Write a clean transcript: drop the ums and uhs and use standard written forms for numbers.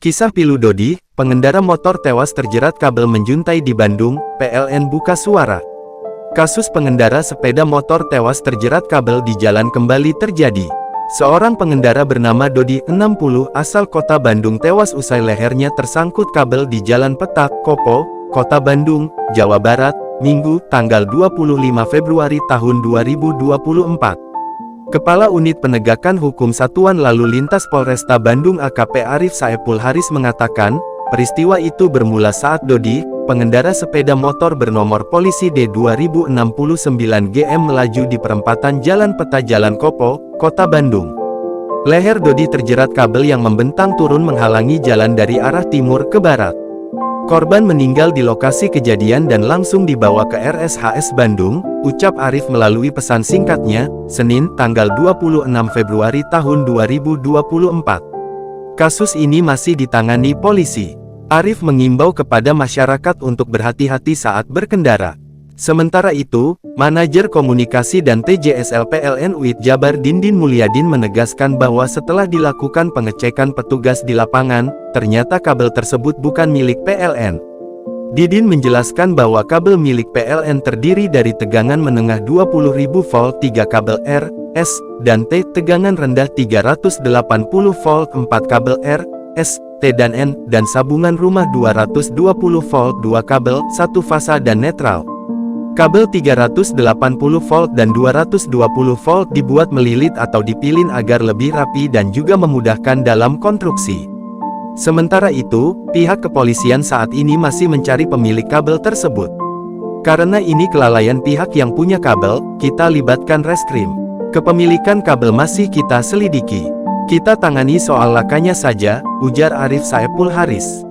Kisah pilu Dodi, pengendara motor tewas terjerat kabel menjuntai di Bandung, PLN buka suara. Kasus pengendara sepeda motor tewas terjerat kabel di jalan kembali terjadi. Seorang pengendara bernama Dodi, 60, asal kota Bandung tewas usai lehernya tersangkut kabel di Jalan Petak, Kopo, Kota Bandung, Jawa Barat, Minggu, tanggal 25 Februari tahun 2024. Kepala Unit Penegakan Hukum Satuan Lalu Lintas Polresta Bandung AKP Arif Saepul Haris mengatakan, peristiwa itu bermula saat Dodi, pengendara sepeda motor bernomor polisi D2069GM melaju di perempatan Jalan Peta Jalan Kopo, Kota Bandung. Leher Dodi terjerat kabel yang membentang turun menghalangi jalan dari arah timur ke barat. Korban meninggal di lokasi kejadian dan langsung dibawa ke RSHS Bandung, ucap Arif melalui pesan singkatnya, Senin, tanggal 26 Februari tahun 2024. Kasus ini masih ditangani polisi. Arif mengimbau kepada masyarakat untuk berhati-hati saat berkendara. Sementara itu, Manajer Komunikasi dan TJSL PLN UIT Jabar Dindin Mulyadin menegaskan bahwa setelah dilakukan pengecekan petugas di lapangan, ternyata kabel tersebut bukan milik PLN. Didin menjelaskan bahwa kabel milik PLN terdiri dari tegangan menengah 20.000 volt 3 kabel R, S, dan T, tegangan rendah 380 volt 4 kabel R, S, T dan N, dan sambungan rumah 220 volt 2 kabel, 1 fasa dan netral. Kabel 380 volt dan 220 volt dibuat melilit atau dipilin agar lebih rapi dan juga memudahkan dalam konstruksi. Sementara itu, pihak kepolisian saat ini masih mencari pemilik kabel tersebut. Karena ini kelalaian pihak yang punya kabel, kita libatkan reskrim. Kepemilikan kabel masih kita selidiki. Kita tangani soal lakanya saja, ujar Arif Saepul Haris.